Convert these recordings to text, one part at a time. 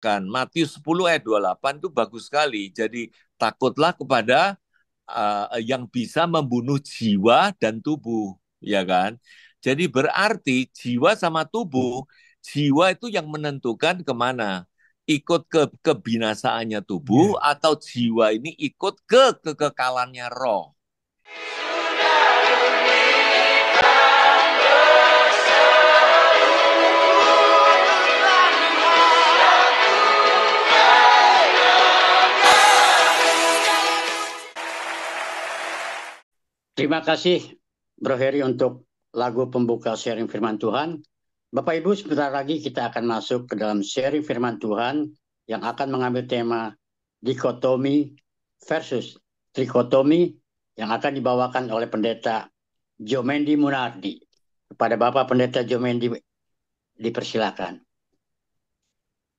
dikatakan Matius 10 ayat 28 itu bagus sekali. Jadi takutlah kepada yang bisa membunuh jiwa dan tubuh, ya kan? Jadi berarti jiwa sama tubuh, jiwa itu yang menentukan kemana. Ikut ke kebinasaannya tubuh Ya. atau jiwa ini ikut ke kekekalannya roh. Terima kasih Bro Heri untuk lagu pembuka sharing firman Tuhan. Bapak Ibu, sebentar lagi kita akan masuk ke dalam sharing firman Tuhan yang akan mengambil tema dikotomi versus trikotomi yang akan dibawakan oleh Pendeta Jomendi Munardi. Kepada Bapak Pendeta Jomendi, dipersilakan.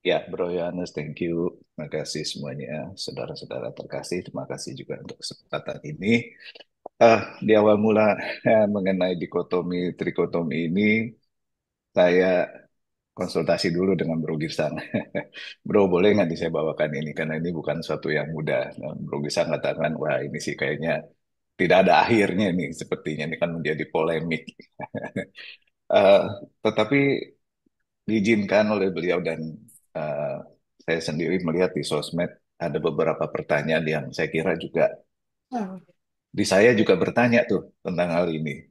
Ya, Bro Yohanes, thank you. Terima kasih semuanya, saudara-saudara terkasih. Terima kasih juga untuk kesempatan ini. Di awal mula mengenai dikotomi, trikotomi ini, saya konsultasi dulu dengan Bro Girsang. Bro, boleh nggak saya bawakan ini? Karena ini bukan suatu yang mudah. Nah, Bro Girsang katakan, wah ini sih kayaknya tidak ada akhirnya nih, sepertinya ini kan menjadi polemik. Eh, tetapi diizinkan oleh beliau dan eh, saya sendiri melihat di sosmed ada beberapa pertanyaan yang saya kira juga di saya juga bertanya tuh tentang hal ini.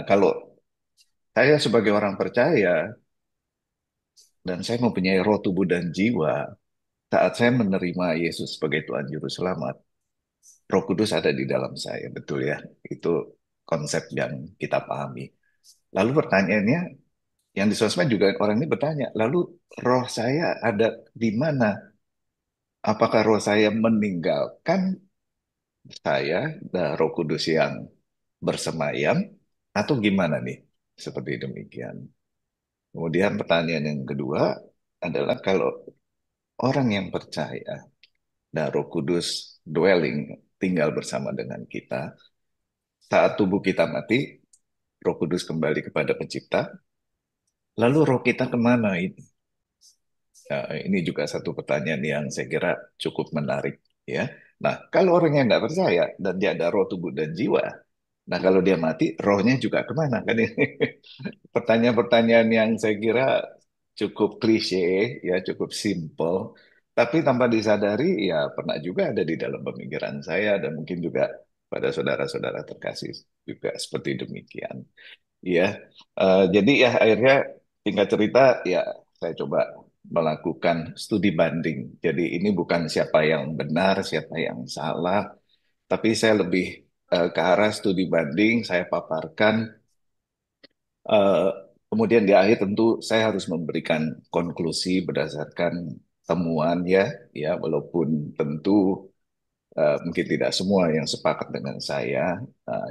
Kalau saya sebagai orang percaya dan saya mempunyai roh, tubuh, dan jiwa, saat saya menerima Yesus sebagai Tuhan Juru Selamat, Roh Kudus ada di dalam saya, betul ya? Itu konsep yang kita pahami. Lalu pertanyaannya, yang di sosmed juga orang ini bertanya, lalu roh saya ada di mana? Apakah roh saya meninggalkan saya dan Roh Kudus yang bersemayam atau gimana nih? Seperti demikian. Kemudian pertanyaan yang kedua adalah kalau orang yang percaya dan Roh Kudus dwelling tinggal bersama dengan kita, saat tubuh kita mati, Roh Kudus kembali kepada Pencipta, lalu roh kita kemana ini? Nah, ini juga satu pertanyaan yang saya kira cukup menarik ya. Nah, kalau orang yang nggak percaya dan dia ada roh, tubuh, dan jiwa, nah kalau dia mati, rohnya juga kemana kan ini? Pertanyaan-pertanyaan yang saya kira cukup klise, ya cukup simple, tapi tanpa disadari ya pernah juga ada di dalam pemikiran saya dan mungkin juga pada saudara-saudara terkasih juga seperti demikian. Ya, jadi ya akhirnya tingkat cerita ya saya coba melakukan studi banding. Jadi ini bukan siapa yang benar, siapa yang salah, tapi saya lebih ke arah studi banding. Saya paparkan. eh, Kemudian di akhir tentu saya harus memberikan konklusi berdasarkan temuan ya, ya walaupun tentu mungkin tidak semua yang sepakat dengan saya.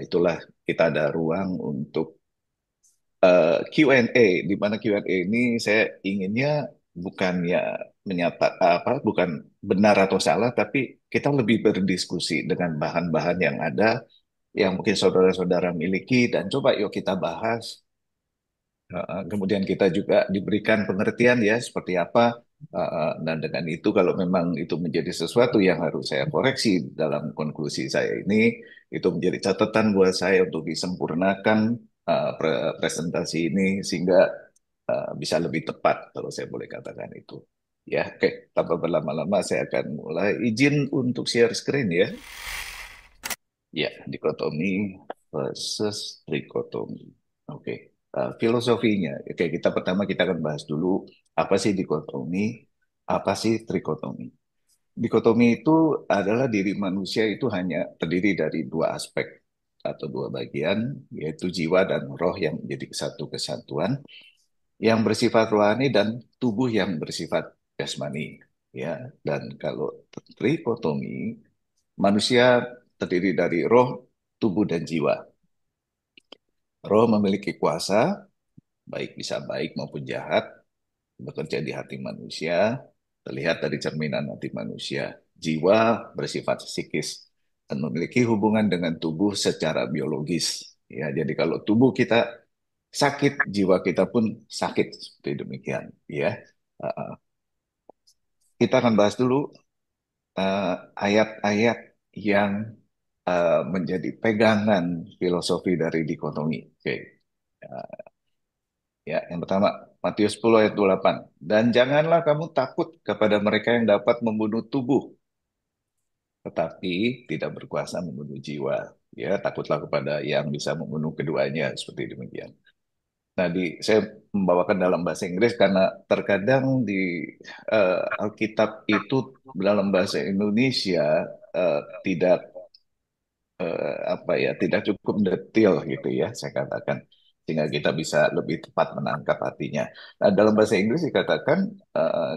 Itulah kita ada ruang untuk Q&A, di mana Q&A ini saya inginnya bukan ya bukan benar atau salah, tapi kita lebih berdiskusi dengan bahan-bahan yang ada, yang mungkin saudara-saudara miliki, dan coba yuk kita bahas. Kemudian kita juga diberikan pengertian ya seperti apa, dan dengan itu kalau memang itu menjadi sesuatu yang harus saya koreksi dalam konklusi saya ini, itu menjadi catatan buat saya untuk disempurnakan presentasi ini sehingga bisa lebih tepat kalau saya boleh katakan itu. Ya, oke. Tanpa berlama-lama saya akan mulai. Izin untuk share screen ya. Ya, dikotomi versus trikotomi. Oke. Filosofinya. Oke, kita akan bahas dulu apa sih dikotomi, apa sih trikotomi. Dikotomi itu adalah diri manusia itu hanya terdiri dari dua aspek atau dua bagian, yaitu jiwa dan roh yang menjadi satu kesatuan yang bersifat rohani dan tubuh yang bersifat jasmani. Ya, dan kalau trikotomi, manusia terdiri dari roh, tubuh, dan jiwa. Roh memiliki kuasa, baik bisa baik maupun jahat, bekerja di hati manusia, terlihat dari cerminan hati manusia. Jiwa bersifat psikis dan memiliki hubungan dengan tubuh secara biologis. Ya, jadi kalau tubuh kita sakit, jiwa kita pun sakit seperti demikian. Ya, kita akan bahas dulu ayat-ayat yang menjadi pegangan filosofi dari dikotomi. Oke. Ya, yang pertama, Matius 10 ayat 28. Dan janganlah kamu takut kepada mereka yang dapat membunuh tubuh, tetapi tidak berkuasa membunuh jiwa. Ya, takutlah kepada yang bisa membunuh keduanya, seperti demikian. Nah, saya membawakan dalam bahasa Inggris karena terkadang di Alkitab itu dalam bahasa Indonesia tidak apa ya, tidak cukup detail gitu ya, saya katakan, sehingga kita bisa lebih tepat menangkap artinya. Nah, dalam bahasa Inggris dikatakan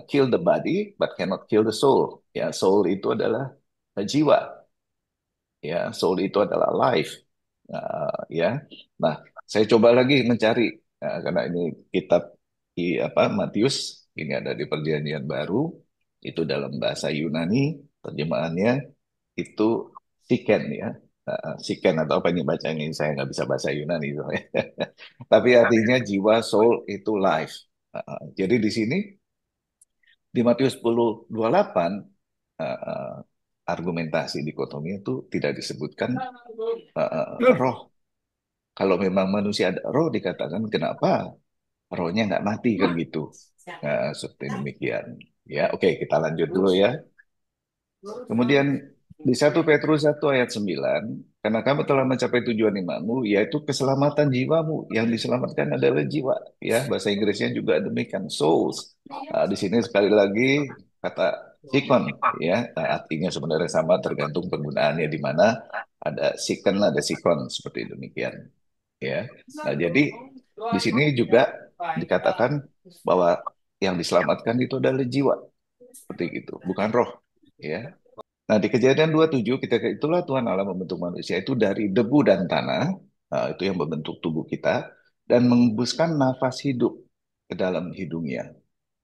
kill the body but cannot kill the soul. Ya, soul itu adalah jiwa. Ya, soul itu adalah life. Ya, nah, saya coba lagi mencari karena ini kitab apa Matius ini ada di Perjanjian Baru, itu dalam bahasa Yunani terjemahannya itu siken ya. Siken atau apa ini bacanya, ini saya nggak bisa bahasa Yunani soalnya. Tapi artinya jiwa, soul itu life. Jadi di sini di Matius 10:28 argumentasi dikotomi itu tidak disebutkan roh. Kalau memang manusia ada roh dikatakan kenapa rohnya nggak mati kan gitu. Seperti demikian. Ya, oke, kita lanjut dulu ya. Kemudian di 1 Petrus 1 ayat 9, karena kamu telah mencapai tujuan imanmu, yaitu keselamatan jiwamu. Yang diselamatkan adalah jiwa. Ya, bahasa Inggrisnya juga demikian, souls. Di sini sekali lagi kata sikon, ya, artinya sebenarnya sama tergantung penggunaannya di mana ada sikon, ada sikon seperti demikian. Ya, nah jadi di sini juga dikatakan bahwa yang diselamatkan itu adalah jiwa, seperti itu, bukan roh. Ya, nah, di Kejadian 27, ketika itulah Tuhan Allah membentuk manusia itu dari debu dan tanah, itu yang membentuk tubuh kita, dan mengembuskan nafas hidup ke dalam hidungnya.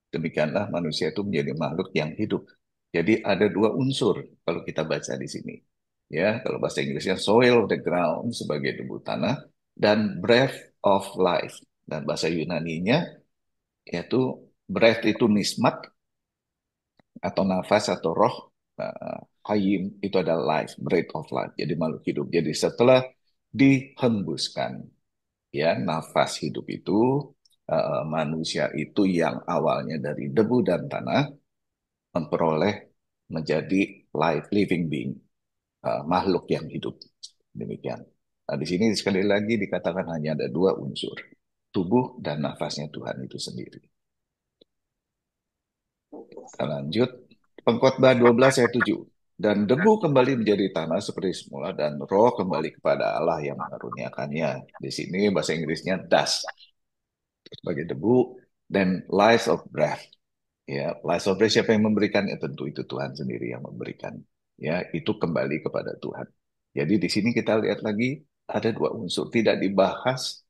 Demikianlah manusia itu menjadi makhluk yang hidup. Jadi ada dua unsur kalau kita baca di sini. Ya, kalau bahasa Inggrisnya soil of the ground sebagai debu tanah dan breath of life. Dan bahasa Yunaninya yaitu breath itu nismat atau nafas atau roh, hayim itu adalah life, breath of life, jadi makhluk hidup. Jadi setelah dihembuskan ya nafas hidup itu, manusia itu yang awalnya dari debu dan tanah memperoleh menjadi life living being, makhluk yang hidup. Demikian. Nah, di sini sekali lagi dikatakan hanya ada dua unsur, tubuh dan nafasnya Tuhan itu sendiri. Kita lanjut. Pengkhotbah 12 ayat 7. Dan debu kembali menjadi tanah seperti semula dan roh kembali kepada Allah yang mengaruniakannya. Di sini bahasa Inggrisnya dust sebagai debu dan life of breath. Ya, life of breath siapa yang memberikan? Ya tentu itu Tuhan sendiri yang memberikan. Ya, itu kembali kepada Tuhan. Jadi di sini kita lihat lagi ada dua unsur, tidak dibahas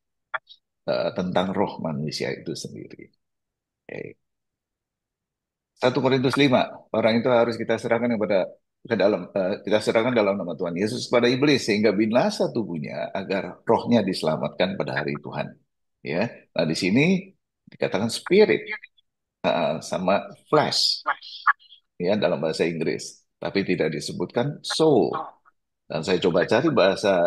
tentang roh manusia itu sendiri. Okay. 1 Korintus 5, orang itu harus kita serahkan kita serahkan dalam nama Tuhan Yesus kepada iblis sehingga binasa tubuhnya agar rohnya diselamatkan pada hari Tuhan. Ya, nah di sini dikatakan spirit sama flesh ya dalam bahasa Inggris, tapi tidak disebutkan soul. Dan saya coba cari bahasa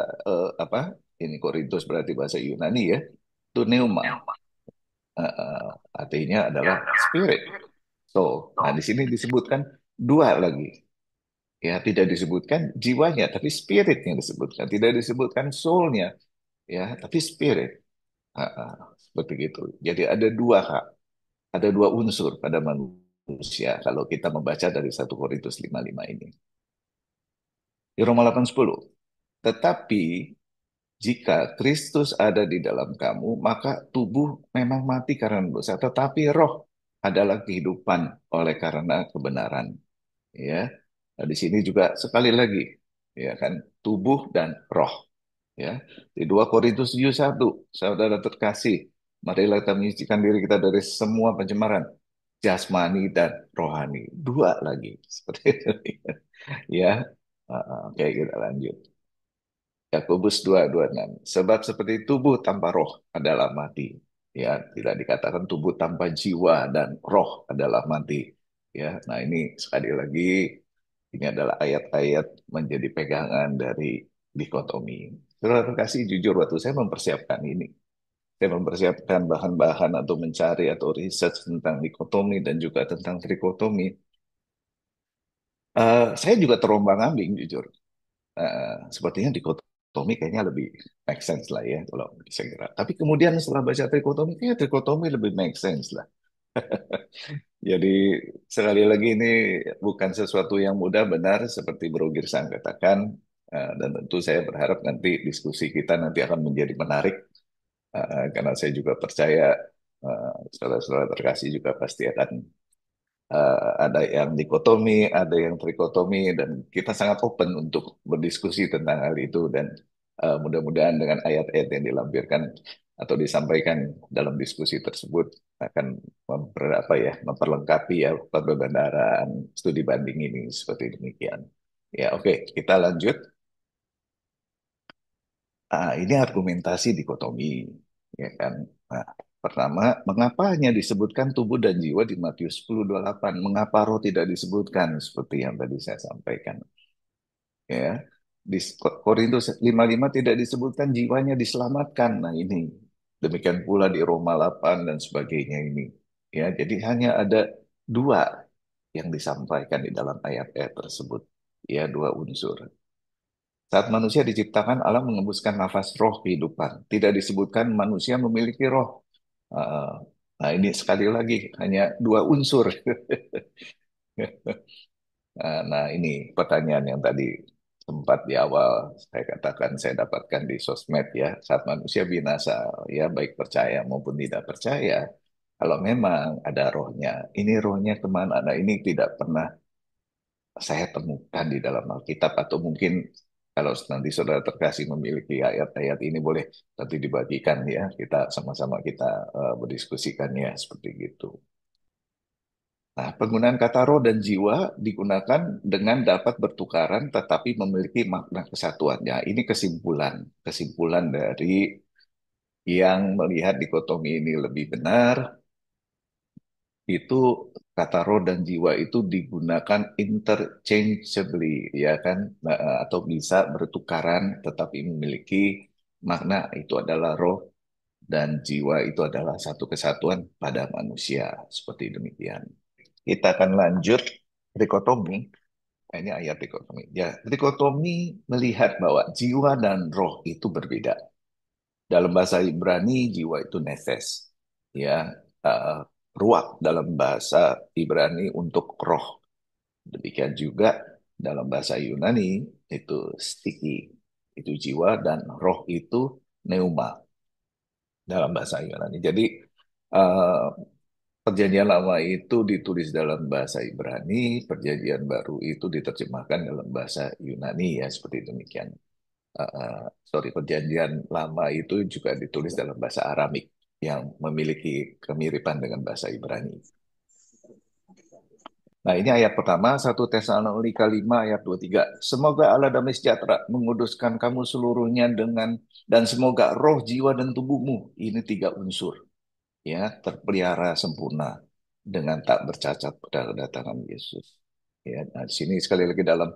apa ini Korintus berarti bahasa Yunani ya, itu pneuma. Artinya adalah spirit. So, nah di sini disebutkan dua lagi. Ya, tidak disebutkan jiwanya, tapi spiritnya disebutkan. Tidak disebutkan soulnya, ya, tapi spirit. Seperti itu. Jadi ada dua hak, ada dua unsur pada manusia kalau kita membaca dari 1 Korintus 5:5 ini. Di Roma 8:10. Tetapi jika Kristus ada di dalam kamu, maka tubuh memang mati karena dosa, tetapi roh adalah kehidupan oleh karena kebenaran. Ya, nah, di sini juga sekali lagi, ya kan, tubuh dan roh. Ya, di 2 Korintus 7:1, saudara terkasih, marilah kita menyucikan diri kita dari semua pencemaran jasmani dan rohani. Dua lagi, seperti itu. Ya, oke kita lanjut. Yakobus 2:26. Sebab seperti tubuh tanpa roh adalah mati. Ya, tidak dikatakan tubuh tanpa jiwa dan roh adalah mati. Ya, nah ini sekali lagi ini adalah ayat-ayat menjadi pegangan dari dikotomi. Saudara kasih jujur waktu saya mempersiapkan ini, saya mempersiapkan bahan-bahan atau mencari atau riset tentang dikotomi dan juga tentang trikotomi. Saya juga terombang-ambing jujur. Sepertinya dikotomi kayaknya lebih make sense lah ya kalau saya kira. Tapi kemudian setelah baca trikotomi, kayaknya trikotomi lebih make sense lah. Jadi sekali lagi ini bukan sesuatu yang mudah benar seperti Bro Girsang katakan. Dan tentu saya berharap nanti diskusi kita nanti akan menjadi menarik. Karena saya juga percaya saudara-saudara terkasih juga pasti akan ada yang dikotomi, ada yang trikotomi, dan kita sangat open untuk berdiskusi tentang hal itu. Dan mudah-mudahan dengan ayat-ayat yang dilampirkan atau disampaikan dalam diskusi tersebut akan memperlengkapi ya pembenaran studi banding ini seperti demikian. Ya, oke, kita lanjut. Ini argumentasi dikotomi, ya kan? Nah, pertama, mengapa hanya disebutkan tubuh dan jiwa di Matius 10:28? Mengapa roh tidak disebutkan seperti yang tadi saya sampaikan? Ya, di Korintus 5:5 tidak disebutkan jiwanya diselamatkan. Nah, ini demikian pula di Roma 8 dan sebagainya ini. Ya, jadi hanya ada dua yang disampaikan di dalam ayat-ayat tersebut. Ya, dua unsur. Saat manusia diciptakan, Allah mengembuskan nafas roh kehidupan. Tidak disebutkan manusia memiliki roh. Uh, Nah, ini sekali lagi hanya dua unsur. Nah, ini pertanyaan yang tadi sempat di awal saya katakan saya dapatkan di sosmed ya. Saat manusia binasa, ya baik percaya maupun tidak percaya, kalau memang ada rohnya, ini rohnya kemana? Nah, ini tidak pernah saya temukan di dalam Alkitab atau mungkin kalau nanti saudara terkasih memiliki ayat-ayat ini boleh nanti dibagikan ya kita sama-sama kita berdiskusikan ya seperti gitu. Nah, penggunaan kata roh dan jiwa digunakan dengan dapat bertukaran tetapi memiliki makna kesatuan. Ya, ini kesimpulan dari yang melihat dikotomi ini lebih benar itu kata roh dan jiwa itu digunakan interchangeably ya kan. Nah, atau bisa bertukaran tetapi memiliki makna itu adalah roh dan jiwa itu adalah satu kesatuan pada manusia seperti demikian. Kita akan lanjut dikotomi. Ini ayat dikotomi. Ya, dikotomi melihat bahwa jiwa dan roh itu berbeda. Dalam bahasa Ibrani jiwa itu nefes. Ya, uh, ruach dalam bahasa Ibrani untuk roh. Demikian juga dalam bahasa Yunani itu stiki, itu jiwa dan roh itu pneuma dalam bahasa Yunani. Jadi uh, Perjanjian Lama itu ditulis dalam bahasa Ibrani, Perjanjian Baru itu diterjemahkan dalam bahasa Yunani ya seperti demikian. Sorry, Perjanjian Lama itu juga ditulis dalam bahasa Aramik yang memiliki kemiripan dengan bahasa Ibrani. Nah, ini ayat pertama, 1 Tesalonika 5 ayat 23. Semoga Allah damai sejahtera menguduskan kamu seluruhnya dan semoga roh, jiwa, dan tubuhmu, ini tiga unsur, ya, terpelihara sempurna dengan tak bercacat pada kedatangan Yesus. Ya, nah, di sini sekali lagi dalam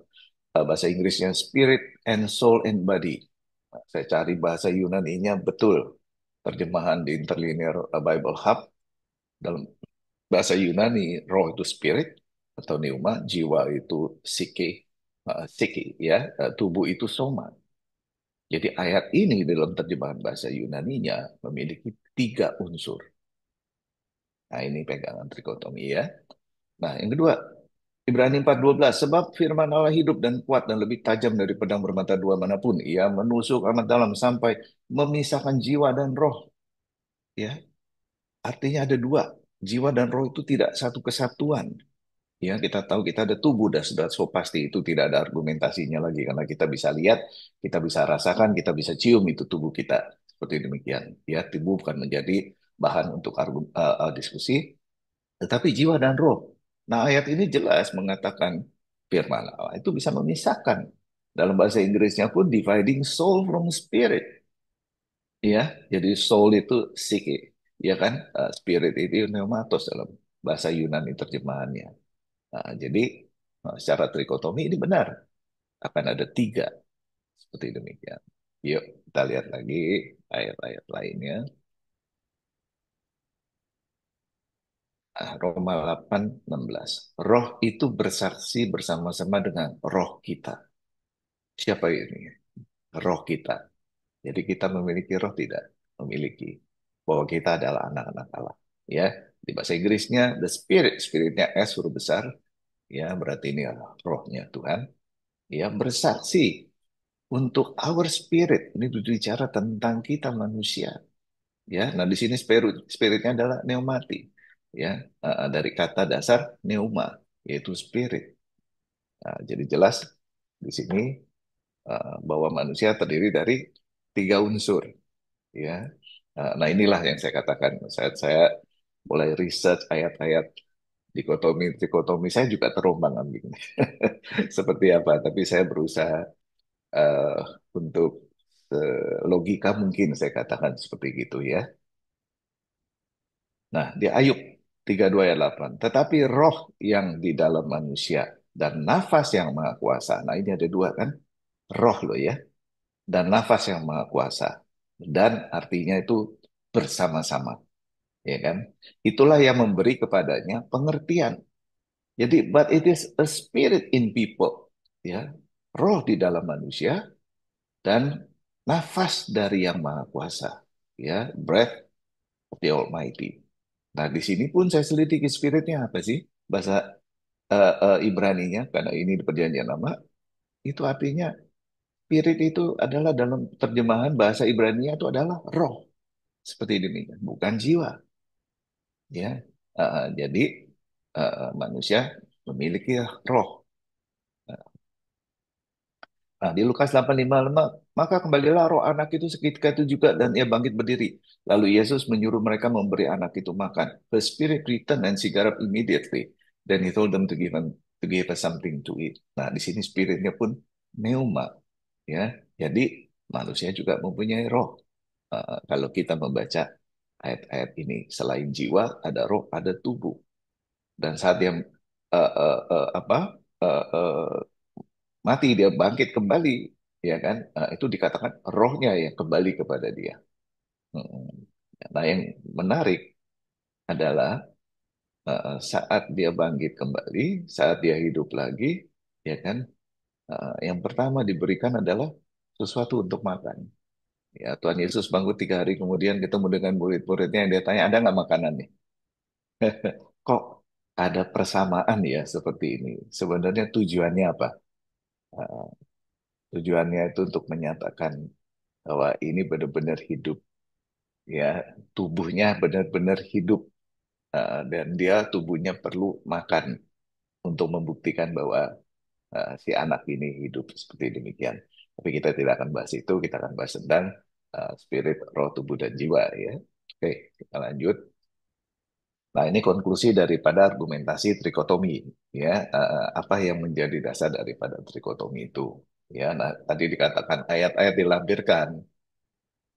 bahasa Inggrisnya spirit and soul and body. Nah, saya cari bahasa Yunani-nya betul. Terjemahan di Interlinear Bible Hub dalam bahasa Yunani roh itu spirit atau pneuma, jiwa itu psyche ya, tubuh itu soma. Jadi ayat ini dalam terjemahan bahasa Yunaninya memiliki tiga unsur. Nah, ini pegangan trikotomi ya. Nah, yang kedua, Ibrani 4:12, sebab firman Allah hidup dan kuat dan lebih tajam dari pedang bermata dua manapun. Ia menusuk amat dalam sampai memisahkan jiwa dan roh. Ya, artinya ada dua. Jiwa dan roh itu tidak satu kesatuan. Ya, kita tahu kita ada tubuh dan sudah so pasti itu tidak ada argumentasinya lagi karena kita bisa lihat, kita bisa rasakan, kita bisa cium itu tubuh kita. Seperti demikian. Ya, tubuh bukan menjadi bahan untuk diskusi, tetapi jiwa dan roh. Nah, ayat ini jelas mengatakan firman Allah itu bisa memisahkan. Dalam bahasa Inggrisnya pun dividing soul from spirit. Ya, jadi soul itu psyche, ya kan? Spirit itu pneumatos dalam bahasa Yunani terjemahannya. Nah, jadi secara trikotomi ini benar. Akan ada tiga. Seperti demikian. Yuk, kita lihat lagi ayat-ayat lainnya. Roma 8:16. Roh itu bersaksi bersama-sama dengan roh kita. Siapa ini? Roh kita. Jadi kita memiliki roh tidak? Memiliki. Bahwa kita adalah anak-anak Allah. Ya, di bahasa Inggrisnya the spirit, spiritnya S huruf besar. Ya, berarti ini rohnya Tuhan. Ya, bersaksi untuk our spirit. Ini berbicara tentang kita manusia. Ya, nah di sini spiritnya adalah pneumati. Ya, dari kata dasar pneuma, yaitu spirit. Nah, jadi jelas di sini bahwa manusia terdiri dari tiga unsur. Ya, nah inilah yang saya katakan. Saya mulai research ayat-ayat dikotomi saya juga terombang-ambing. Seperti apa? Tapi saya berusaha eh, untuk logika mungkin saya katakan seperti gitu ya. Nah, di Ayub 32 ayat 8. Tetapi roh yang di dalam manusia dan nafas yang maha kuasa. Nah, ini ada dua kan? Roh loh ya. Dan nafas yang maha kuasa. Dan artinya itu bersama-sama. Ya kan? Itulah yang memberi kepadanya pengertian. Jadi, but it is a spirit in people. Ya, roh di dalam manusia dan nafas dari yang maha kuasa. Ya, breath of the Almighty. Nah, di sini pun saya selidiki spiritnya apa sih? Bahasa Ibraninya, karena ini di Perjanjian Lama, itu artinya spirit itu adalah dalam terjemahan bahasa Ibrania itu adalah roh. Seperti demikian, bukan jiwa. Ya, jadi manusia memiliki roh. Nah, di Lukas 8:55, maka kembalilah roh anak itu seketika itu juga dan ia bangkit berdiri. Lalu Yesus menyuruh mereka memberi anak itu makan. The spirit returned and she got up immediately. Then he told them to give us something to eat. Nah, di sini spiritnya pun pneuma, ya. Jadi manusia juga mempunyai roh. Kalau kita membaca ayat-ayat ini, selain jiwa ada roh, ada tubuh. Dan saat dia apa mati dia bangkit kembali ya kan. Itu dikatakan rohnya yang kembali kepada dia. Mm. Nah yang menarik adalah saat dia bangkit kembali, saat dia hidup lagi ya kan, yang pertama diberikan adalah sesuatu untuk makan. Ya, Tuhan Yesus bangun 3 hari kemudian ketemu dengan murid-muridnya yang dia tanya, ada nggak makanan nih? Kok ada persamaan ya seperti ini? Sebenarnya tujuannya apa? Uh, Tujuannya itu untuk menyatakan bahwa ini benar-benar hidup, ya, tubuhnya benar-benar hidup, dan dia tubuhnya perlu makan untuk membuktikan bahwa si anak ini hidup seperti demikian. Tapi kita tidak akan bahas itu, kita akan bahas tentang spirit, roh, tubuh, dan jiwa ya. Oke, kita lanjut. Nah, ini konklusi daripada argumentasi trikotomi ya. Apa yang menjadi dasar daripada trikotomi itu? Ya, nah tadi dikatakan ayat-ayat dilampirkan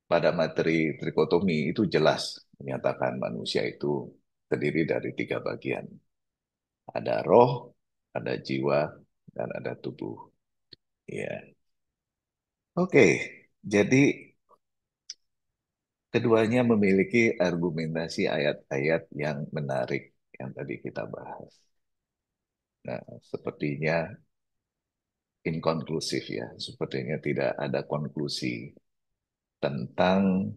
pada materi trikotomi itu jelas menyatakan manusia itu terdiri dari tiga bagian. Ada roh, ada jiwa, dan ada tubuh. Ya, oke. Jadi keduanya memiliki argumentasi ayat-ayat yang menarik yang tadi kita bahas. Nah, sepertinya inkonklusif ya. Sepertinya tidak ada konklusi tentang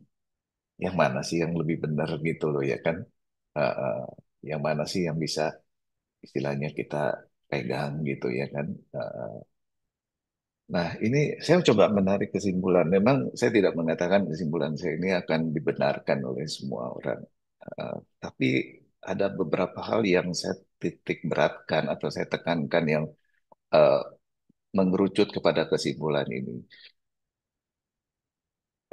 yang mana sih yang lebih benar gitu loh ya kan. Uh, uh, yang mana sih yang bisa istilahnya kita pegang gitu ya kan. Nah, ini saya coba menarik kesimpulan. Memang saya tidak mengatakan kesimpulan saya ini akan dibenarkan oleh semua orang. Eh, tapi ada beberapa hal yang saya titik beratkan atau saya tekankan yang eh, mengerucut kepada kesimpulan ini.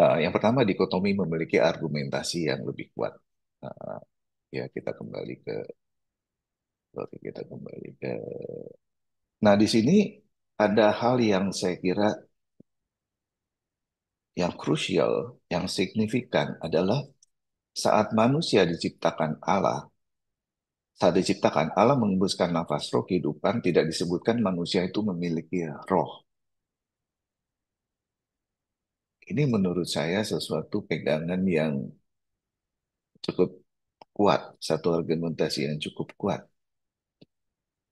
Yang pertama, dikotomi memiliki argumentasi yang lebih kuat. Eh, ya, kita kembali ke. Nah, di sini ada hal yang saya kira yang krusial, yang signifikan adalah saat manusia diciptakan Allah, saat diciptakan, Allah mengembuskan nafas roh kehidupan, tidak disebutkan manusia itu memiliki roh. Ini menurut saya sesuatu pegangan yang cukup kuat, satu argumentasi yang cukup kuat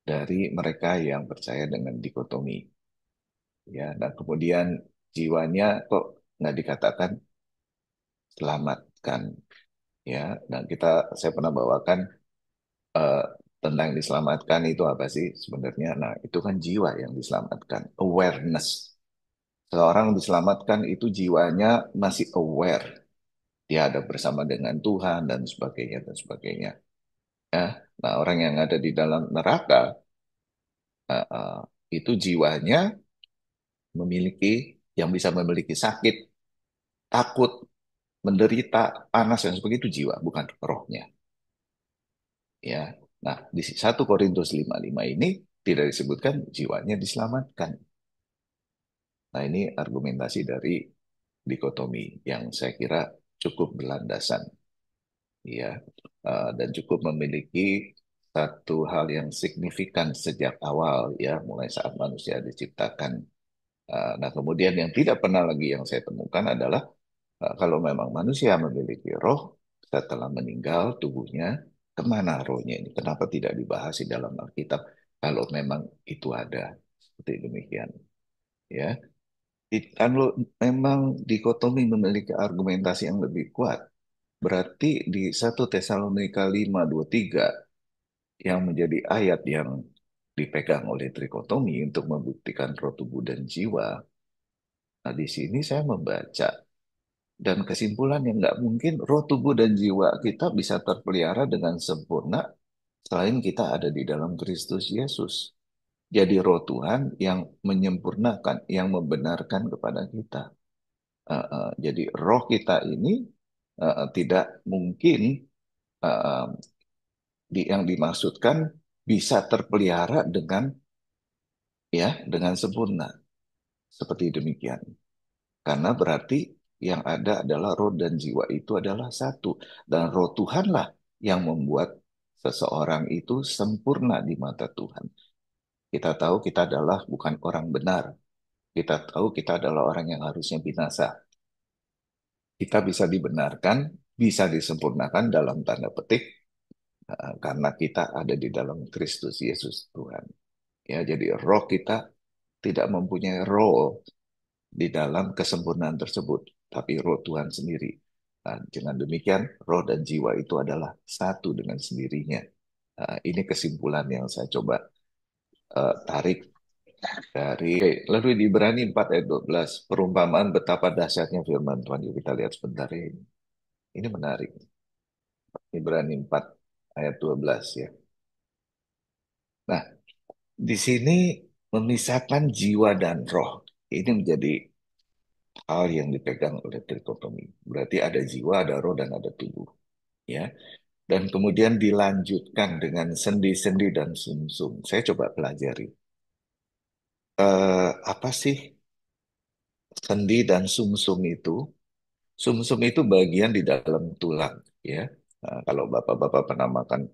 dari mereka yang percaya dengan dikotomi. Ya, dan kemudian jiwanya kok nggak dikatakan selamatkan, ya. Dan saya pernah bawakan eh, tentang diselamatkan itu apa sih sebenarnya? Nah, itu kan jiwa yang diselamatkan, awareness. Seorang diselamatkan itu jiwanya masih aware, dia ada bersama dengan Tuhan dan sebagainya dan sebagainya. Ya, nah orang yang ada di dalam neraka eh, eh, itu jiwanya memiliki yang bisa memiliki sakit, takut, menderita, panas dan sebagainya itu jiwa, bukan rohnya. Ya, nah di 1 Korintus 5:5 ini tidak disebutkan jiwanya diselamatkan. Nah ini argumentasi dari dikotomi yang saya kira cukup berlandasan, ya. Dan cukup memiliki satu hal yang signifikan sejak awal, ya, mulai saat manusia diciptakan. Nah, kemudian yang tidak pernah lagi yang saya temukan adalah kalau memang manusia memiliki roh setelah meninggal tubuhnya, kemana rohnya ini? Kenapa tidak dibahas di dalam Alkitab? Kalau memang itu ada seperti demikian, ya. Kalau memang dikotomi memiliki argumentasi yang lebih kuat, berarti di 1 Tesalonika 5:23 yang menjadi ayat yang dipegang oleh trikotomi untuk membuktikan roh, tubuh, dan jiwa. Nah, di sini saya membaca dan kesimpulan yang nggak mungkin roh, tubuh, dan jiwa kita bisa terpelihara dengan sempurna selain kita ada di dalam Kristus Yesus. Jadi roh Tuhan yang menyempurnakan, yang membenarkan kepada kita. Jadi roh kita ini tidak mungkin uh, yang dimaksudkan bisa terpelihara dengan sempurna seperti demikian. Karena berarti yang ada adalah roh dan jiwa itu adalah satu, dan roh Tuhanlah yang membuat seseorang itu sempurna di mata Tuhan. Kita tahu kita adalah bukan orang benar. Kita tahu kita adalah orang yang harusnya binasa. Kita bisa dibenarkan, bisa disempurnakan dalam tanda petik karena kita ada di dalam Kristus Yesus Tuhan. Ya, jadi roh kita tidak mempunyai role di dalam kesempurnaan tersebut, tapi roh Tuhan sendiri. Nah, dengan demikian, roh dan jiwa itu adalah satu dengan sendirinya. Ini kesimpulan yang saya coba tarik dari lalu di Ibrani 4 ayat 12, perumpamaan betapa dahsyatnya firman Tuhan. Yuk kita lihat sebentar ini. Ini menarik. Ibrani 4 ayat 12 ya. Nah, di sini memisahkan jiwa dan roh. Ini menjadi hal yang dipegang oleh trikotomi. Berarti ada jiwa, ada roh, dan ada tubuh. Ya, dan kemudian dilanjutkan dengan sendi-sendi dan sumsum. Saya coba pelajari. Apa sih sendi dan sumsum itu? Sumsum itu bagian di dalam tulang, ya. Nah, kalau bapak-bapak pernah makan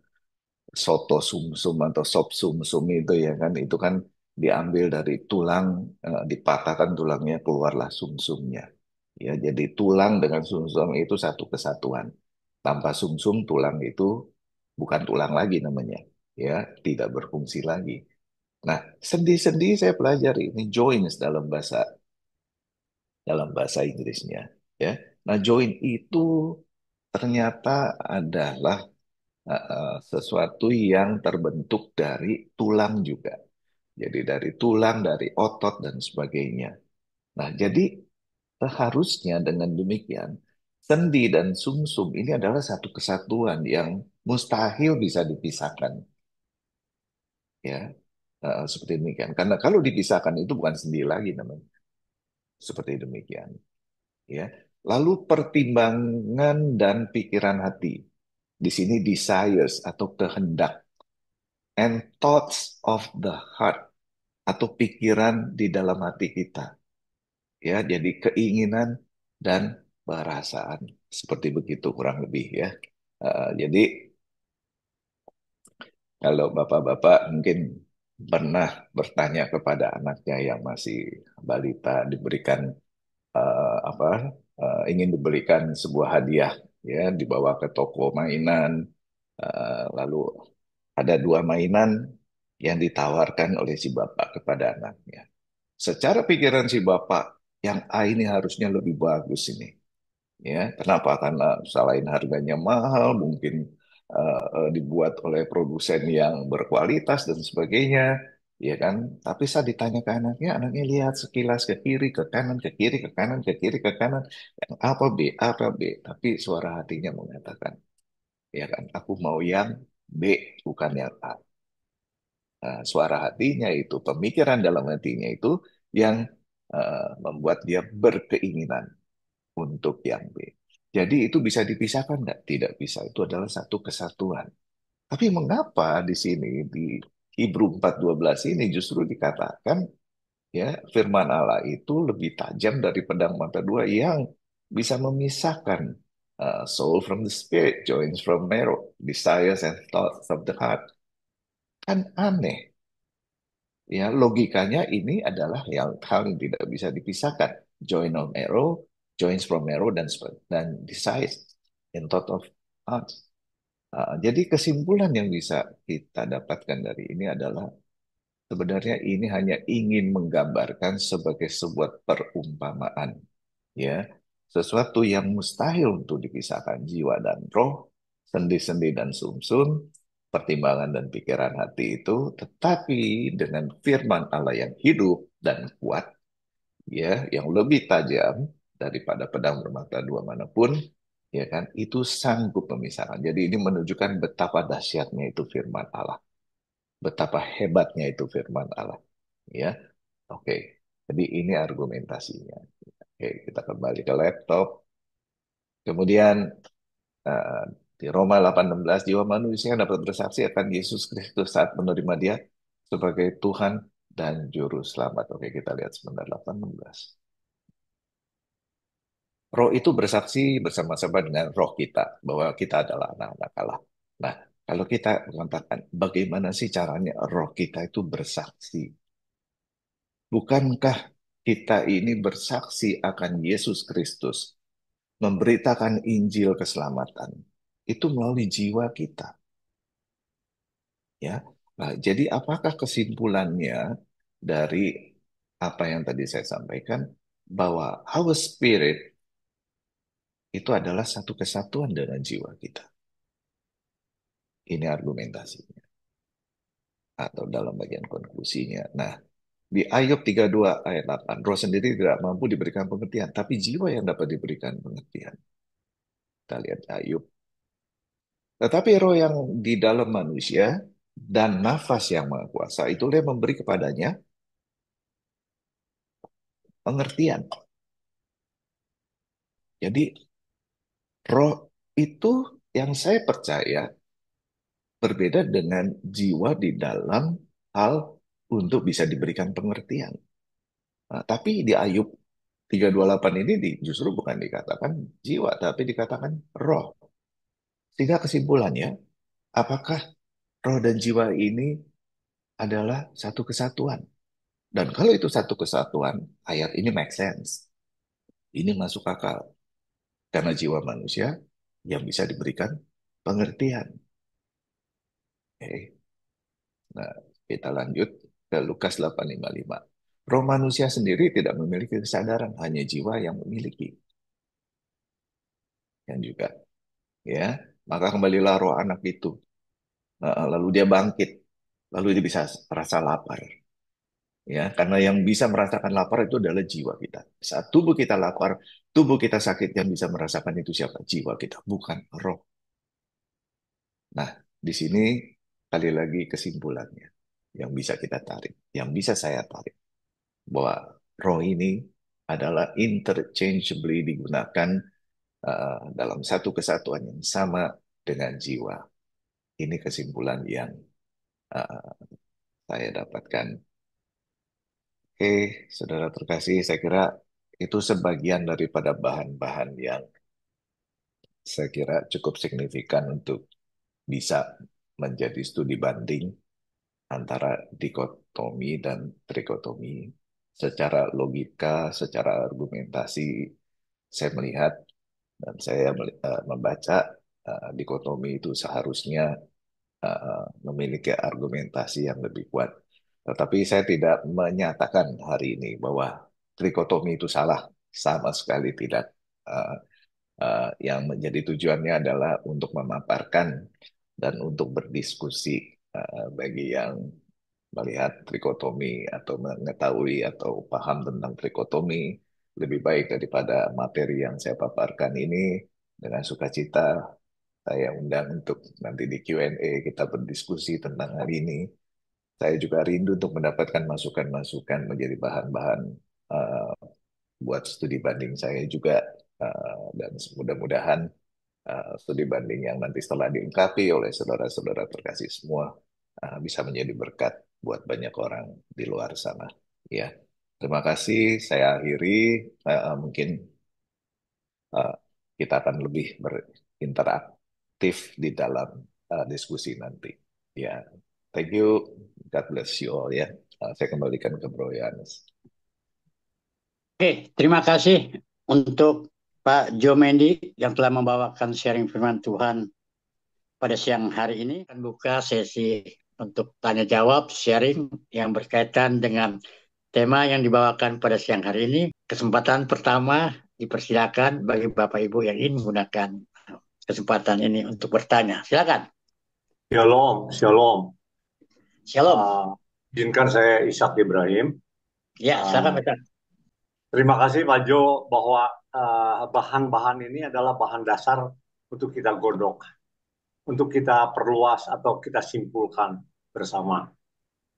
soto sumsum atau sop sumsum itu kan diambil dari tulang, dipatahkan tulangnya keluarlah sumsumnya. Ya, jadi tulang dengan sumsum itu satu kesatuan. Tanpa sumsum tulang itu bukan tulang lagi namanya, ya, tidak berfungsi lagi. Nah, sendi-sendi saya pelajari ini joints dalam bahasa Inggrisnya, ya. Nah, join itu ternyata adalah sesuatu yang terbentuk dari tulang juga. Jadi dari tulang, dari otot dan sebagainya. Nah, jadi seharusnya dengan demikian sendi dan sumsum ini adalah satu kesatuan yang mustahil bisa dipisahkan, ya. Seperti demikian. Karena kalau dipisahkan itu bukan sendi lagi namanya. Seperti demikian, ya. Lalu pertimbangan dan pikiran hati. Di sini desires atau kehendak, and thoughts of the heart atau pikiran di dalam hati kita. Ya, jadi keinginan dan perasaan seperti begitu kurang lebih ya. Jadi Kalau bapak-bapak mungkin pernah bertanya kepada anaknya yang masih balita diberikan apa ingin diberikan sebuah hadiah, ya, dibawa ke toko mainan, lalu ada dua mainan yang ditawarkan oleh si bapak kepada anaknya. Secara pikiran si bapak, yang A ini harusnya lebih bagus ini. Ya, kenapa? Karena selain harganya mahal, mungkin dibuat oleh produsen yang berkualitas dan sebagainya, ya kan? Tapi saat ditanya ke anaknya, anaknya lihat sekilas ke kiri, ke kanan, ke kiri, ke kanan, ke kiri, ke kanan, yang apa B, apa B. Tapi suara hatinya mengatakan, ya kan? Aku mau yang B, bukan yang A. Nah, suara hatinya itu, pemikiran dalam hatinya itu yang membuat dia berkeinginan untuk yang B. Jadi itu bisa dipisahkan nggak? Tidak bisa. Itu adalah satu kesatuan. Tapi mengapa di sini di Hebrew 4:12 ini justru dikatakan, ya, firman Allah itu lebih tajam dari pedang mata dua yang bisa memisahkan soul from the spirit, joints from marrow, desires and thoughts of the heart. Kan aneh. Ya, logikanya ini adalah yang hal yang tidak bisa dipisahkan. Join of marrow, joins from marrow dan desires in thought of heart. Jadi kesimpulan yang bisa kita dapatkan dari ini adalah sebenarnya ini hanya ingin menggambarkan sebagai sebuah perumpamaan, ya, sesuatu yang mustahil untuk dipisahkan, jiwa dan roh, sendi-sendi dan sumsum, pertimbangan dan pikiran hati itu, tetapi dengan firman Allah yang hidup dan kuat, ya, yang lebih tajam daripada pedang bermata dua manapun, ya kan, itu sanggup memisahkan. Jadi ini menunjukkan betapa dahsyatnya itu firman Allah, betapa hebatnya itu firman Allah, ya. Oke, jadi ini argumentasinya. Oke, kita kembali ke laptop. Kemudian eh, di Roma 8:16, jiwa manusia dapat bersaksi akan Yesus Kristus saat menerima Dia sebagai Tuhan dan Juru Selamat. Oke, kita lihat sebentar 8:16. Roh itu bersaksi bersama-sama dengan roh kita bahwa kita adalah anak-anak Allah. Nah, kalau kita mengatakan bagaimana sih caranya roh kita itu bersaksi? Bukankah kita ini bersaksi akan Yesus Kristus, memberitakan Injil keselamatan? Itu melalui jiwa kita, ya. Nah, jadi apakah kesimpulannya dari apa yang tadi saya sampaikan bahwa our spirit itu adalah satu kesatuan dengan jiwa kita? Ini argumentasinya atau dalam bagian konklusinya. Nah, di Ayub 32 ayat 8, roh sendiri tidak mampu diberikan pengertian, tapi jiwa yang dapat diberikan pengertian. Kita lihat Ayub. Tetapi roh yang di dalam manusia dan nafas yang maha kuasa, itulah yang memberi kepadanya pengertian. Jadi roh itu yang saya percaya berbeda dengan jiwa di dalam hal untuk bisa diberikan pengertian. Nah, tapi di Ayub 3:28 ini justru bukan dikatakan jiwa, tapi dikatakan roh. Sehingga kesimpulannya, apakah roh dan jiwa ini adalah satu kesatuan? Dan kalau itu satu kesatuan, ayat ini make sense. Ini masuk akal. Karena jiwa manusia yang bisa diberikan pengertian. Oke. Nah, kita lanjut ke Lukas 8:55. Roh manusia sendiri tidak memiliki kesadaran, hanya jiwa yang memiliki. Yang juga, ya. Maka kembalilah roh anak itu. Lalu dia bangkit. Lalu dia bisa rasa lapar. Ya, karena yang bisa merasakan lapar itu adalah jiwa kita. Saat tubuh kita lapar, tubuh kita sakit, yang bisa merasakan itu siapa? Jiwa kita, bukan roh. Nah, di sini kali lagi kesimpulannya yang bisa kita tarik, yang bisa saya tarik, bahwa roh ini adalah interchangeably digunakan dalam satu kesatuan yang sama dengan jiwa. Ini kesimpulan yang uh, saya dapatkan. Oke, saudara terkasih, saya kira itu sebagian daripada bahan-bahan yang saya kira cukup signifikan untuk bisa menjadi studi banding antara dikotomi dan trikotomi. Secara logika, secara argumentasi, saya melihat dan saya membaca dikotomi itu seharusnya memiliki argumentasi yang lebih kuat. Tetapi saya tidak menyatakan hari ini bahwa trikotomi itu salah, sama sekali tidak. Yang menjadi tujuannya adalah untuk memaparkan dan untuk berdiskusi bagi yang melihat trikotomi atau mengetahui atau paham tentang trikotomi lebih baik daripada materi yang saya paparkan ini. Dengan sukacita saya undang untuk nanti di Q&A kita berdiskusi tentang hal ini. Saya juga rindu untuk mendapatkan masukan-masukan menjadi bahan-bahan uh, buat studi banding saya juga. Dan mudah-mudahan studi banding yang nanti setelah dilengkapi oleh saudara-saudara terkasih semua bisa menjadi berkat buat banyak orang di luar sana. Ya, terima kasih. Saya akhiri. Mungkin uh, kita akan lebih berinteraktif di dalam diskusi nanti. Ya, thank you. God bless you all ya. Saya kembalikan ke Bro Yohanes. Oke, terima kasih untuk Pak Jo Mendy yang telah membawakan sharing firman Tuhan pada siang hari ini. Akan buka sesi untuk tanya jawab, sharing yang berkaitan dengan tema yang dibawakan pada siang hari ini. Kesempatan pertama dipersilakan bagi Bapak Ibu yang ingin menggunakan kesempatan ini untuk bertanya. Silakan. Shalom, shalom. Shalom. Izinkan saya Ishak Ibrahim. Ya, silakan Pak. Terima kasih Pak Jo bahwa bahan-bahan ini adalah bahan dasar untuk kita godok, untuk kita perluas atau kita simpulkan bersama.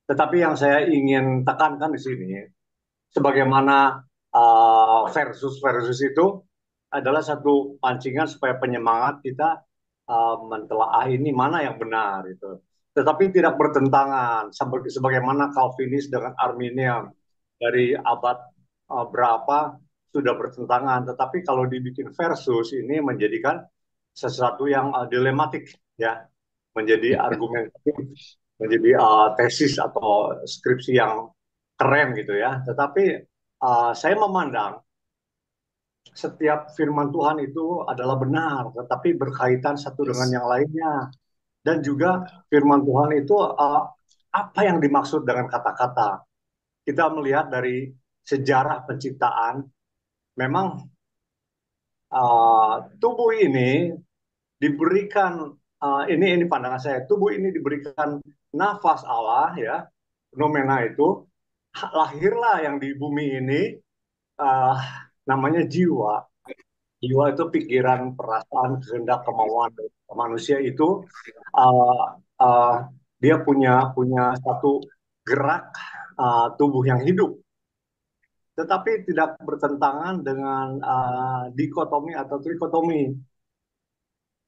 Tetapi yang saya ingin tekankan di sini, sebagaimana versus itu adalah satu pancingan supaya penyemangat kita mentelaah ini mana yang benar itu. Tetapi tidak bertentangan, sebagaimana Calvinis dengan Arminian dari abad berapa sudah bertentangan. Tetapi kalau dibikin versus ini menjadikan sesuatu yang dilematik, ya, menjadi argumentatif, menjadi tesis atau skripsi yang keren gitu ya. Tetapi saya memandang setiap firman Tuhan itu adalah benar, tetapi berkaitan satu dengan yang lainnya. Dan juga firman Tuhan itu apa yang dimaksud dengan kata-kata. Kita melihat dari sejarah penciptaan, memang tubuh ini diberikan, ini pandangan saya, tubuh ini diberikan nafas Allah, ya, fenomena itu, lahirlah yang di bumi ini, namanya jiwa. Jiwa itu pikiran, perasaan, kehendak, kemauan manusia itu dia punya satu gerak tubuh yang hidup, tetapi tidak bertentangan dengan dikotomi atau trikotomi.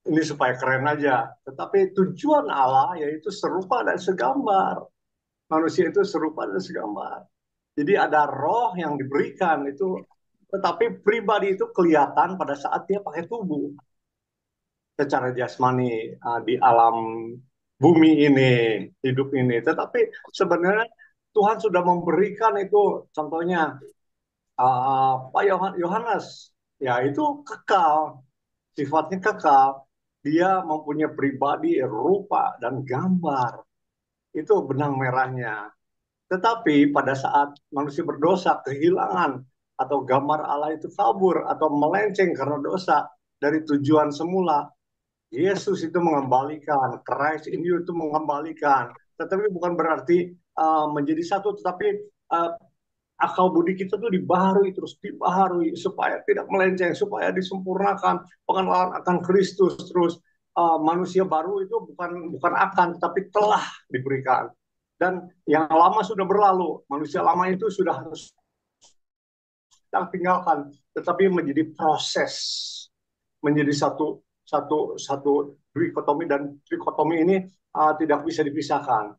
Ini supaya keren aja. Tetapi tujuan Allah yaitu serupa dan segambar. Manusia itu serupa dan segambar. Jadi ada roh yang diberikan itu, tetapi pribadi itu kelihatan pada saat dia pakai tubuh. Secara jasmani di alam bumi ini, hidup ini. Tetapi sebenarnya Tuhan sudah memberikan itu, contohnya Pak Yohanes, ya itu kekal, sifatnya kekal. Dia mempunyai pribadi, rupa, dan gambar. Itu benang merahnya. Tetapi pada saat manusia berdosa, kehilangan atau gambar Allah itu kabur atau melenceng karena dosa dari tujuan semula, Yesus itu mengembalikan, Christ in you itu mengembalikan. Tetapi bukan berarti menjadi satu, tetapi akal budi kita tuh dibaharui, terus dibaharui supaya tidak melenceng, supaya disempurnakan pengenalan akan Kristus. Terus manusia baru itu bukan akan, tetapi telah diberikan. Dan yang lama sudah berlalu, manusia lama itu sudah harus kita tinggalkan, tetapi menjadi proses, menjadi satu dikotomi, dan trikotomi ini tidak bisa dipisahkan.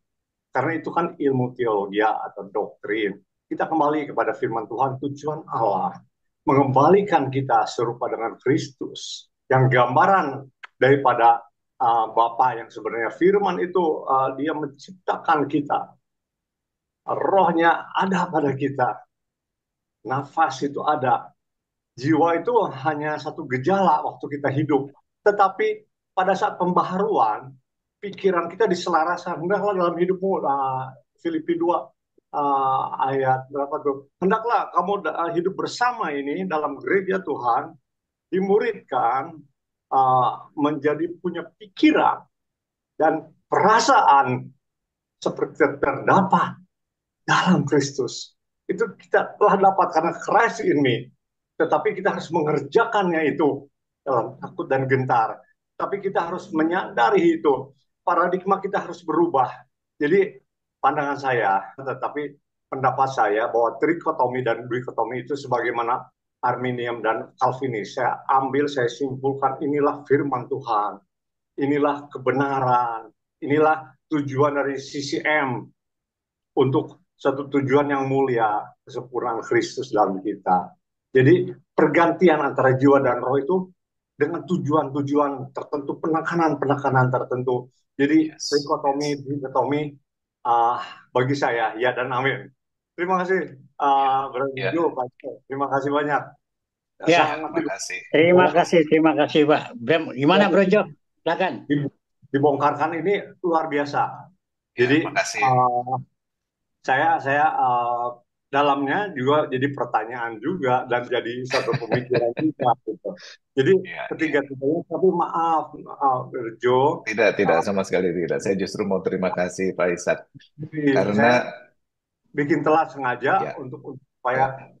Karena itu kan ilmu teologi atau doktrin. Kita kembali kepada firman Tuhan, tujuan Allah mengembalikan kita serupa dengan Kristus, yang gambaran daripada Bapa yang sebenarnya firman itu dia menciptakan kita. Rohnya ada pada kita. Nafas itu ada. Jiwa itu hanya satu gejala waktu kita hidup. Tetapi pada saat pembaharuan, pikiran kita diselarasan. Hendaklah dalam hidupmu, Filipi 2 ayat berapa tuh? Hendaklah kamu hidup bersama ini dalam gereja Tuhan, dimuridkan, menjadi punya pikiran dan perasaan seperti terdapat dalam Kristus. Itu kita telah dapat karena Christ in me. Tetapi kita harus mengerjakannya itu dalam takut dan gentar. Tapi kita harus menyadari itu. Paradigma kita harus berubah. Jadi pandangan saya, tetapi pendapat saya bahwa trikotomi dan duikotomi itu sebagaimana Arminium dan Calvinis. Saya ambil, saya simpulkan, inilah firman Tuhan. Inilah kebenaran. Inilah tujuan dari CCM untuk satu tujuan yang mulia, kesempurnaan Kristus dalam kita. Jadi pergantian antara jiwa dan roh itu dengan tujuan-tujuan tertentu, penekanan-penekanan tertentu. Jadi trikotomi, dikotomi, bagi saya ya dan amin. Terima kasih, Bro Jo, Pak Jo. Terima kasih banyak. Ya, terima kasih Pak. Gimana Bro Jo? Silakan. Dibongkarkan ini luar biasa. Jadi saya dalamnya juga jadi pertanyaan juga dan jadi satu pemikiran juga gitu. Jadi ketiga-tiganya, tapi maaf Jo. Tidak sama sekali tidak. Saya justru mau terima kasih Pak Ishak karena bikin telat sengaja untuk supaya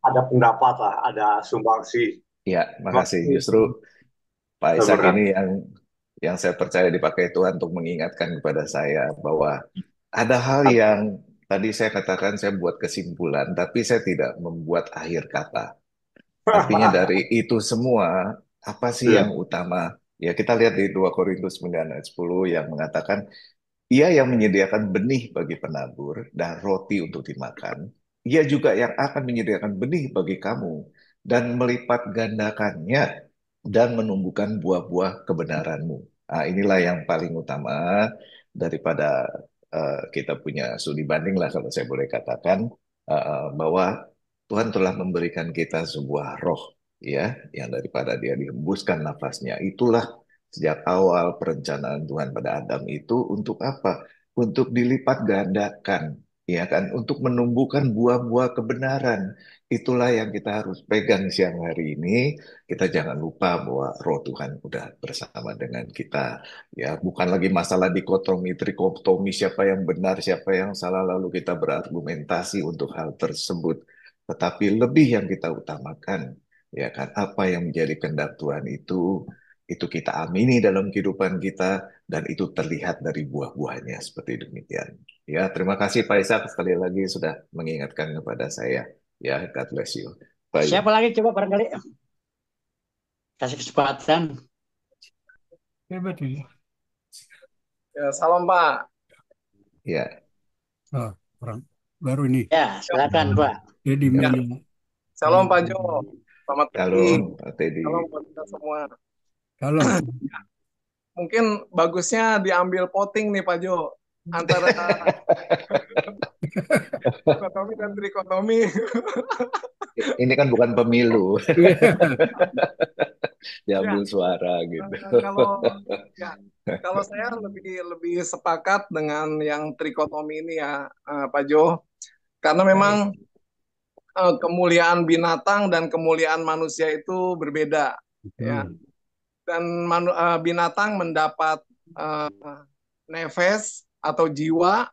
ada pendapat lah, ada sumbangsi. Ya, makasih. Justru Pak Ishak ini yang saya percaya dipakai Tuhan untuk mengingatkan kepada saya bahwa ada hal yang tadi saya katakan saya buat kesimpulan, tapi saya tidak membuat akhir kata. Artinya dari itu semua, apa sih yang utama? Ya kita lihat di 2 Korintus 9 ayat 10 yang mengatakan, Ia yang menyediakan benih bagi penabur dan roti untuk dimakan. Ia juga yang akan menyediakan benih bagi kamu dan melipat gandakannya dan menumbuhkan buah-buah kebenaranmu. Nah, inilah yang paling utama daripada kita punya studi banding lah kalau saya boleh katakan bahwa Tuhan telah memberikan kita sebuah roh ya yang daripada dia dihembuskan nafasnya. Itulah sejak awal perencanaan Tuhan pada Adam itu untuk apa? Untuk dilipat gandakan, ya kan? Untuk menumbuhkan buah-buah kebenaran. Itulah yang kita harus pegang siang hari ini. Kita jangan lupa bahwa Roh Tuhan udah bersama dengan kita. Ya, bukan lagi masalah dikotomi, trikotomi, siapa yang benar, siapa yang salah, lalu kita berargumentasi untuk hal tersebut. Tetapi lebih yang kita utamakan, ya kan? Apa yang menjadi kehendak Tuhan itu kita amini dalam kehidupan kita dan itu terlihat dari buah-buahnya seperti demikian. Ya, terima kasih Pak Ishak sekali lagi sudah mengingatkan kepada saya. Ya, God bless you. Bye. Siapa lagi coba barangkali kasih kesempatan. Ya, salam Pak. Ya. Orang baru ini. Ya, silakan Pak. Jadi ya. Salam Pak Jo. Selamat pagi. Pak Teddy. Salam buat kita semua. Halo. Mungkin bagusnya diambil voting nih Pak Jo antara dikotomi dan trikotomi. Ini kan bukan pemilu. Diambil suara gitu. Kalau saya lebih sepakat dengan yang trikotomi ini ya Pak Jo, karena memang kemuliaan binatang dan kemuliaan manusia itu berbeda ya. Dan binatang mendapat nefes atau jiwa,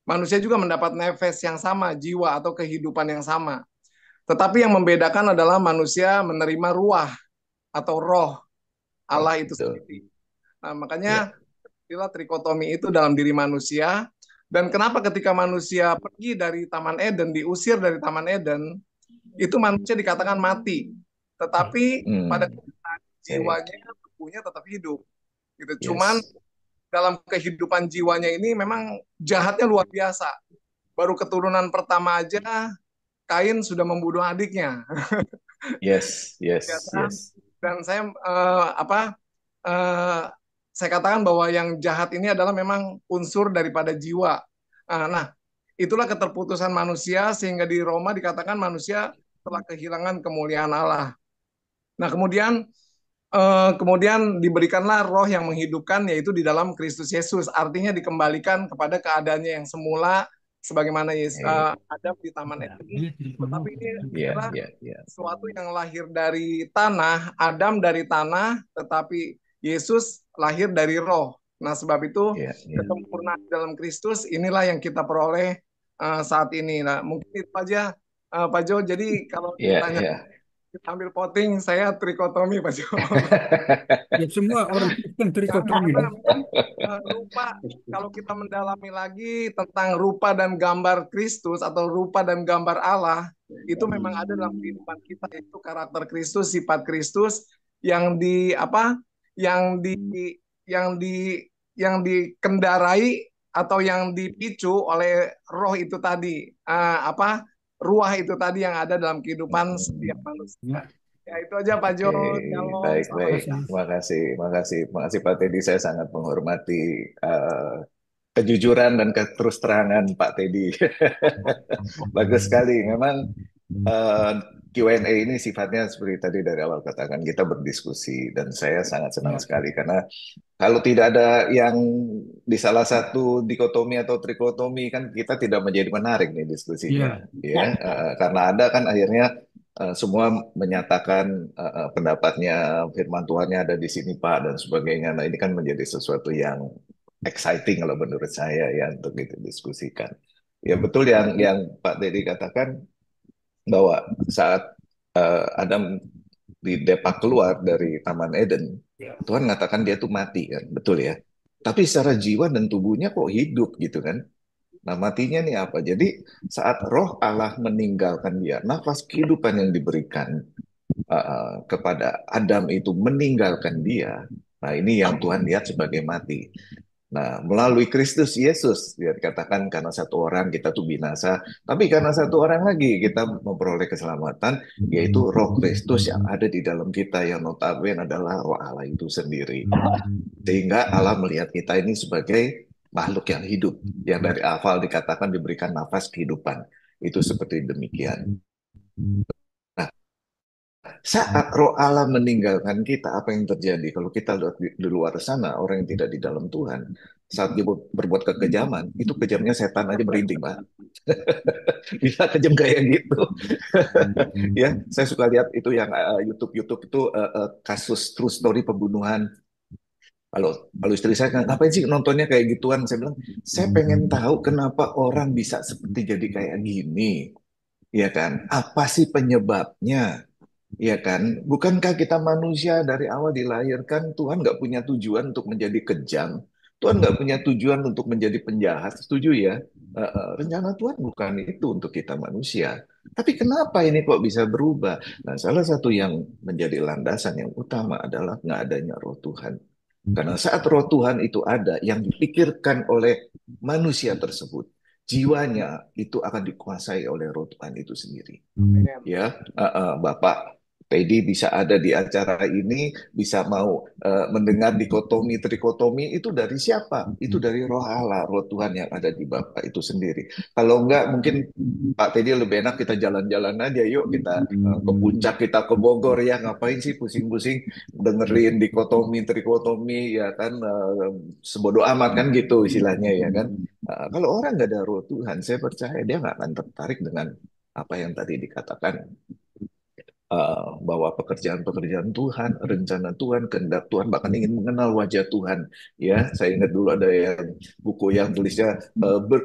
manusia juga mendapat nefes yang sama, jiwa atau kehidupan yang sama. Tetapi yang membedakan adalah manusia menerima ruah atau roh Allah itu sendiri. Nah, makanya istilah trikotomi itu dalam diri manusia. Dan kenapa ketika manusia pergi dari Taman Eden, diusir dari Taman Eden, itu manusia dikatakan mati. Tetapi pada jiwanya, tubuhnya tetap hidup. Gitu. Cuman dalam kehidupan jiwanya ini memang jahatnya luar biasa. Baru keturunan pertama aja Kain sudah membunuh adiknya. Yes. Dan saya saya katakan bahwa yang jahat ini adalah memang unsur daripada jiwa. Nah, itulah keterputusan manusia sehingga di Roma dikatakan manusia telah kehilangan kemuliaan Allah. Nah, kemudian diberikanlah roh yang menghidupkan, yaitu di dalam Kristus Yesus. Artinya dikembalikan kepada keadaannya yang semula, sebagaimana Adam di Taman Eden. Tetapi ini adalah sesuatu yang lahir dari tanah, Adam dari tanah, tetapi Yesus lahir dari roh. Nah, sebab itu kesempurnaan dalam Kristus inilah yang kita peroleh saat ini. Nah, mungkin itu aja, Pak Jo. Jadi kalau ditanya kita ambil voting, saya trikotomi, Pak Jo. Ya, semua orang Kristen trikotomi. Rupa, kalau kita mendalami lagi tentang rupa dan gambar Kristus atau rupa dan gambar Allah, itu memang ada dalam kehidupan kita, yaitu karakter Kristus, sifat Kristus yang yang dikendarai atau yang dipicu oleh roh itu tadi, ruah itu tadi yang ada dalam kehidupan setiap manusia. Ya, itu aja Pak Jo. Baik. Terima kasih Pak Teddy. Saya sangat menghormati kejujuran dan terus terangan Pak Teddy. Bagus sekali. Memang Q&A ini sifatnya seperti tadi dari awal katakan, kita berdiskusi, dan saya sangat senang sekali karena kalau tidak ada yang di salah satu dikotomi atau trikotomi, kan kita tidak menjadi menarik nih diskusinya, karena ada kan akhirnya semua menyatakan pendapatnya, firman Tuhannya ada di sini Pak dan sebagainya. Nah, ini kan menjadi sesuatu yang exciting kalau menurut saya ya untuk didiskusikan. Ya betul yang Pak Dedi katakan, bahwa saat Adam didepak keluar dari Taman Eden, Tuhan mengatakan dia tuh mati kan, betul ya. Tapi secara jiwa dan tubuhnya kok hidup gitu kan. Nah, matinya nih apa? Jadi saat roh Allah meninggalkan dia, nafas kehidupan yang diberikan kepada Adam itu meninggalkan dia. Nah, ini yang Tuhan lihat sebagai mati. Nah, melalui Kristus Yesus, dia dikatakan karena satu orang kita tuh binasa, tapi karena satu orang lagi kita memperoleh keselamatan, yaitu Roh Kristus yang ada di dalam kita, yang notabene adalah Roh Allah itu sendiri. Sehingga Allah melihat kita ini sebagai makhluk yang hidup, yang dari awal dikatakan diberikan nafas kehidupan. Itu seperti demikian. Saat roh Allah meninggalkan kita, apa yang terjadi? Kalau kita lihat di luar sana, orang yang tidak di dalam Tuhan, saat dia berbuat kekejaman, itu kejamnya setan aja merinding, Pak. Bisa kejam kayak gitu. Ya, saya suka lihat itu yang YouTube itu kasus true story pembunuhan. Kalau istri saya, ngapain sih nontonnya kayak gituan? Saya bilang, saya pengen tahu kenapa orang bisa seperti jadi kayak gini. Ya kan? Apa sih penyebabnya? Ya kan, bukankah kita manusia dari awal dilahirkan, Tuhan nggak punya tujuan untuk menjadi kejam, Tuhan nggak punya tujuan untuk menjadi penjahat, setuju ya? Rencana Tuhan bukan itu untuk kita manusia. Tapi kenapa ini kok bisa berubah? Nah, salah satu yang menjadi landasan yang utama adalah nggak adanya roh Tuhan. Karena saat roh Tuhan itu ada, yang dipikirkan oleh manusia tersebut, jiwanya itu akan dikuasai oleh roh Tuhan itu sendiri. Ya, Bapak Teddy bisa ada di acara ini, bisa mau mendengar dikotomi, trikotomi, itu dari siapa? Itu dari roh Allah, roh Tuhan yang ada di Bapak itu sendiri. Kalau enggak, mungkin Pak Teddy lebih enak kita jalan-jalan aja, yuk kita ke puncak, kita ke Bogor, ya ngapain sih pusing-pusing dengerin dikotomi, trikotomi, ya kan, sebodoh amat kan gitu istilahnya ya kan. Kalau orang nggak ada roh Tuhan, saya percaya dia nggak akan tertarik dengan apa yang tadi dikatakan, bahwa pekerjaan-pekerjaan Tuhan, rencana Tuhan, kehendak Tuhan, bahkan ingin mengenal wajah Tuhan. Ya, saya ingat dulu ada yang buku yang tulisnya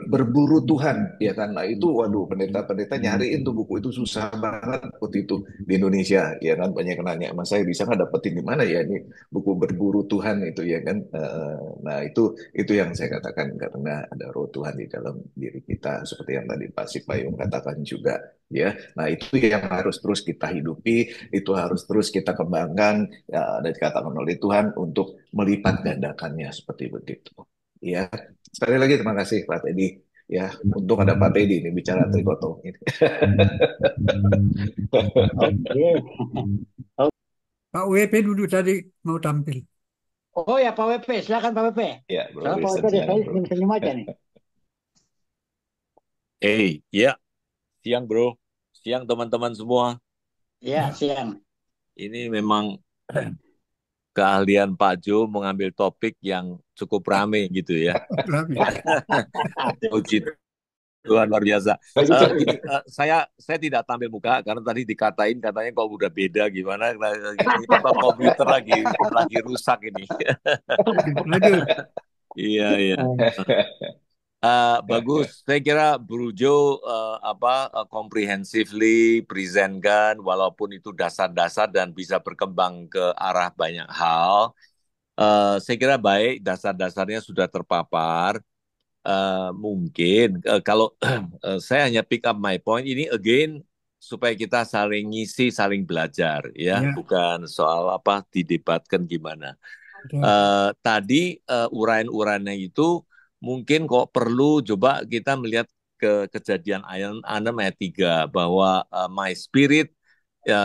berburu Tuhan, ya kan? Nah itu, waduh, pendeta-pendeta nyariin tuh buku itu susah banget waktu itu di Indonesia, ya kan? Banyak yang nanya, mas saya bisa nggak dapetin di mana ya ini buku berburu Tuhan itu, ya kan? Nah itu yang saya katakan, karena ada roh Tuhan di dalam diri kita, seperti yang tadi Pak Sipayung katakan juga. Ya, nah itu yang harus terus kita hidupi, itu harus terus kita kembangkan, ya, dan dikatakan oleh Tuhan untuk melipat gandakannya seperti begitu. Ya, sekali lagi terima kasih Pak Teddy. Ya, untung ada Pak Teddy ini bicara trikotomi. Pak WP duduk tadi mau tampil. Oh ya, Pak WP, silakan Pak WP. Ya, Bro Soalnya Pak WP Wilson, deh, silakan saya Bro. senyum-senyum aja nih. Ya, siang bro, siang teman-teman semua. Ya, siang. Ini memang keahlian Pak Jo mengambil topik yang cukup rame gitu ya. Rame. Puji Tuhan luar biasa. Gini, saya tidak tampil muka karena tadi katanya kok udah beda gimana. Ini komputer lagi rusak ini. Aduh, Iya iya. Bagus, saya kira Bro Jo comprehensively presentkan walaupun itu dasar-dasar dan bisa berkembang ke arah banyak hal. Saya kira baik, dasar-dasarnya sudah terpapar. Mungkin kalau saya hanya pick up my point ini again supaya kita saling ngisi, saling belajar ya, ya, bukan soal apa didebatkan gimana. betul. Tadi uraian-uraiannya itu mungkin kok perlu coba kita melihat ke kejadian ayat 6 ayat 3 bahwa my spirit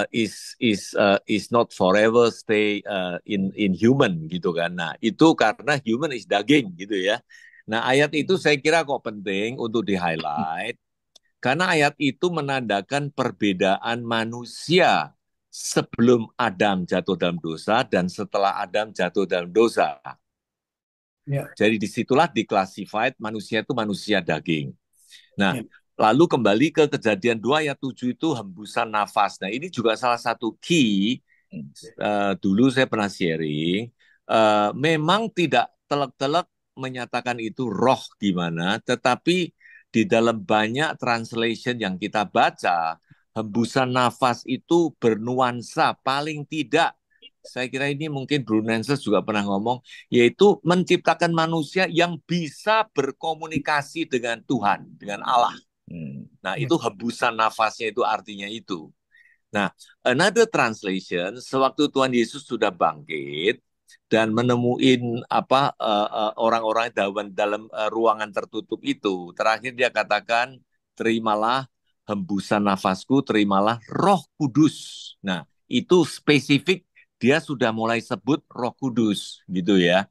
is not forever stay in human gitu kan. Nah, itu karena human is daging gitu ya. Nah, ayat itu saya kira kok penting untuk di-highlight karena ayat itu menandakan perbedaan manusia sebelum Adam jatuh dalam dosa dan setelah Adam jatuh dalam dosa. Ya, Jadi disitulah declassified manusia itu manusia daging. Nah, ya, lalu kembali ke kejadian 2 ayat 7 itu hembusan nafas. Nah, ini juga salah satu key. Dulu saya pernah sharing, memang tidak telak-telak menyatakan itu roh gimana, tetapi di dalam banyak translation yang kita baca, hembusan nafas itu bernuansa paling tidak. Saya kira ini mungkin Brunenses juga pernah ngomong, yaitu menciptakan manusia yang bisa berkomunikasi dengan Tuhan, dengan Allah. Nah, ya, itu hembusan nafasnya itu artinya itu. Nah, another translation, sewaktu Tuhan Yesus sudah bangkit dan menemuin orang-orang dalam ruangan tertutup itu, terakhir dia katakan, terimalah hembusan nafasku, terimalah Roh Kudus. Nah, itu spesifik dia sudah mulai sebut Roh Kudus gitu ya.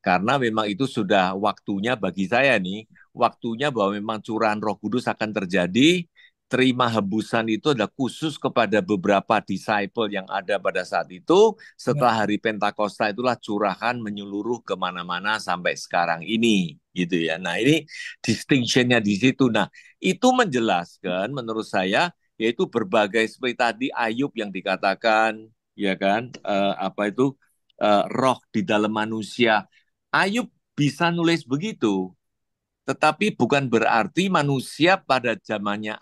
Karena memang itu sudah waktunya bagi saya nih, waktunya bahwa memang curahan Roh Kudus akan terjadi. Terima hembusan itu adalah khusus kepada beberapa disciple yang ada pada saat itu. ya, Setelah hari Pentakosta itulah curahan menyeluruh kemana-mana sampai sekarang ini, gitu ya. Nah, ini distinction-nya di situ. Nah, itu menjelaskan menurut saya yaitu berbagai seperti tadi Ayub yang dikatakan, ya kan, roh di dalam manusia. Ayub bisa nulis begitu, tetapi bukan berarti manusia pada zamannya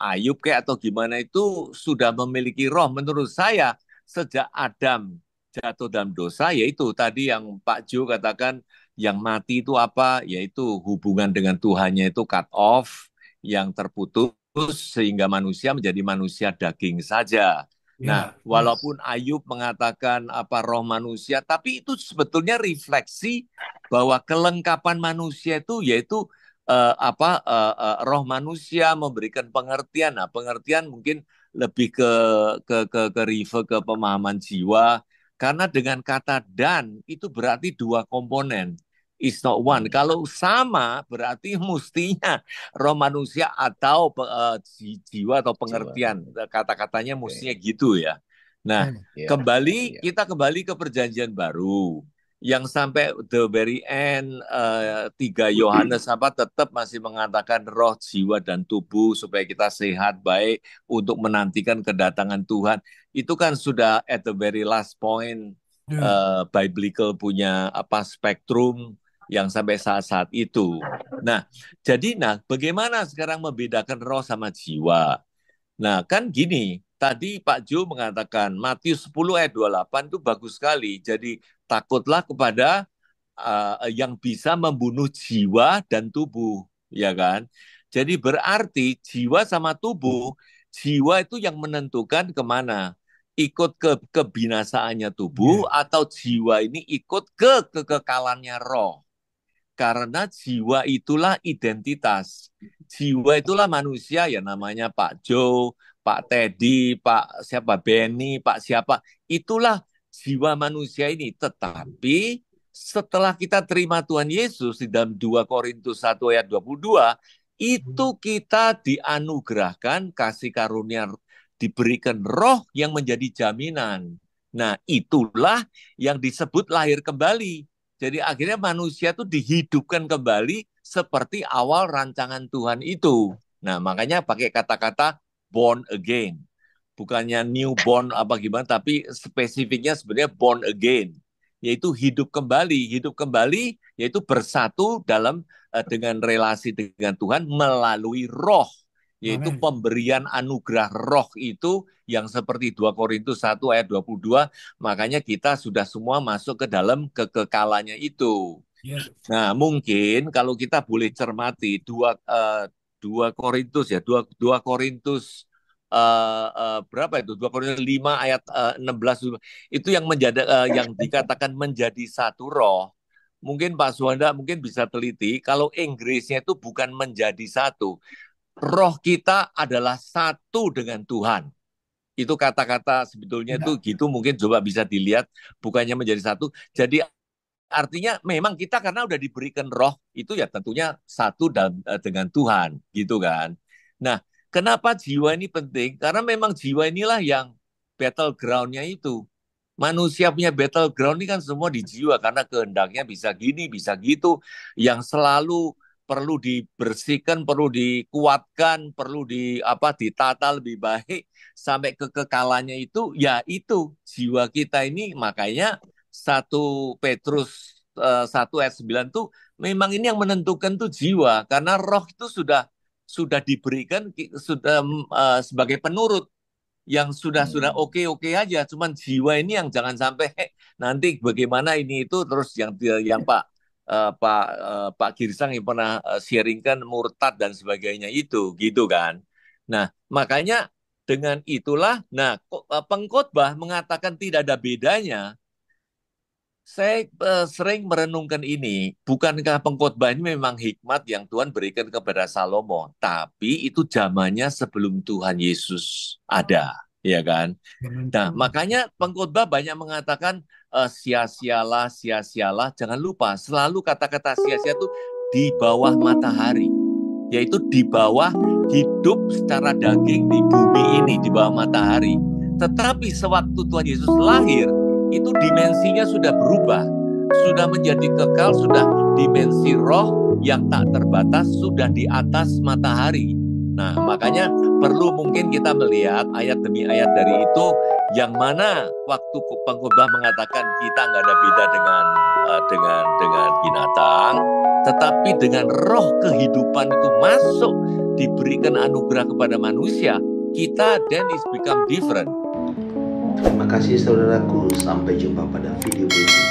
Ayub kayak atau gimana itu sudah memiliki roh. Menurut saya sejak Adam jatuh dalam dosa, yaitu tadi yang Pak Jo katakan yang mati itu apa? Yaitu hubungan dengan Tuhannya itu cut off, yang terputus sehingga manusia menjadi manusia daging saja. Nah, ya, walaupun Ayub mengatakan apa roh manusia, tapi itu sebetulnya refleksi bahwa kelengkapan manusia itu yaitu roh manusia memberikan pengertian. Nah, pengertian mungkin lebih ke refer ke pemahaman jiwa karena dengan kata dan itu berarti dua komponen. Is not one. Kalau sama berarti mestinya roh manusia atau jiwa atau pengertian. Kata-katanya mestinya gitu ya. Nah, kita kembali ke perjanjian baru yang sampai the very end 3 Yohanes tetap masih mengatakan roh, jiwa, dan tubuh supaya kita sehat baik untuk menantikan kedatangan Tuhan. Itu kan sudah at the very last point biblical punya spektrum yang sampai saat-saat itu. Nah, jadi bagaimana sekarang membedakan roh sama jiwa? Nah, kan gini, tadi Pak Jo mengatakan Matius 10 ayat 28 itu bagus sekali. Jadi takutlah kepada yang bisa membunuh jiwa dan tubuh, ya kan? Jadi berarti jiwa sama tubuh, jiwa itu yang menentukan kemana. Ikut ke kebinasaannya tubuh atau jiwa ini ikut ke kekekalannya roh. Karena jiwa itulah identitas. Jiwa itulah manusia ya namanya Pak Jo, Pak Teddy, Pak siapa Benny, Pak siapa. Itulah jiwa manusia ini. Tetapi setelah kita terima Tuhan Yesus di dalam 2 Korintus 1 ayat 22, itu kita dianugerahkan kasih karunia, diberikan roh yang menjadi jaminan. Nah, itulah yang disebut lahir kembali. Jadi akhirnya manusia itu dihidupkan kembali seperti awal rancangan Tuhan itu. Nah, makanya pakai kata-kata born again. Bukannya newborn apa gimana, tapi spesifiknya sebenarnya born again. Yaitu hidup kembali yaitu bersatu dalam dengan relasi dengan Tuhan melalui roh, yaitu Amin. pemberian anugerah roh itu yang seperti 2 Korintus 1 ayat 22, makanya kita sudah semua masuk ke dalam kekekalannya itu. Yes. Nah, mungkin kalau kita boleh cermati 2 Korintus ya, 2 Korintus berapa itu? 2 Korintus 5 ayat 16 itu yang yang dikatakan menjadi satu roh. Mungkin Pak Suwanda mungkin bisa teliti kalau Inggrisnya itu bukan menjadi satu. Roh kita adalah satu dengan Tuhan. Itu kata-kata sebetulnya itu gitu, mungkin coba bisa dilihat, bukannya menjadi satu. Jadi artinya memang kita karena udah diberikan roh itu ya tentunya satu dengan Tuhan gitu kan. Nah, kenapa jiwa ini penting? Karena memang jiwa inilah yang battleground-nya itu. Manusia punya battleground ini kan semua di jiwa karena kehendaknya bisa gini, bisa gitu, yang selalu perlu dibersihkan, perlu dikuatkan, perlu ditata lebih baik sampai kekekalannya itu, ya itu jiwa kita ini. Makanya 1 Petrus 1 ayat 9 tuh memang ini yang menentukan tuh jiwa, karena roh itu sudah diberikan sudah sebagai penurut yang sudah oke aja, cuman jiwa ini yang jangan sampai nanti bagaimana ini itu terus yang Pak Girsang yang pernah sharingkan murtad dan sebagainya itu gitu kan. Nah, makanya dengan itulah pengkhotbah mengatakan tidak ada bedanya. Saya sering merenungkan ini, bukankah pengkhotbah ini memang hikmat yang Tuhan berikan kepada Salomo, tapi itu zamannya sebelum Tuhan Yesus ada, ya kan? Nah, makanya pengkhotbah banyak mengatakan sia-sialah, sia-sialah. Jangan lupa, selalu kata-kata sia-sia itu di bawah matahari, yaitu di bawah hidup secara daging di bumi ini, di bawah matahari. Tetapi sewaktu Tuhan Yesus lahir, itu dimensinya sudah berubah, sudah menjadi kekal, sudah dimensi roh yang tak terbatas, sudah di atas matahari. Nah, makanya perlu mungkin kita melihat ayat demi ayat dari itu, yang mana waktu pengkhotbah mengatakan kita nggak ada beda dengan binatang, tetapi dengan roh kehidupan itu masuk, diberikan anugerah kepada manusia, kita then is become different. Terima kasih saudaraku, sampai jumpa pada video berikutnya.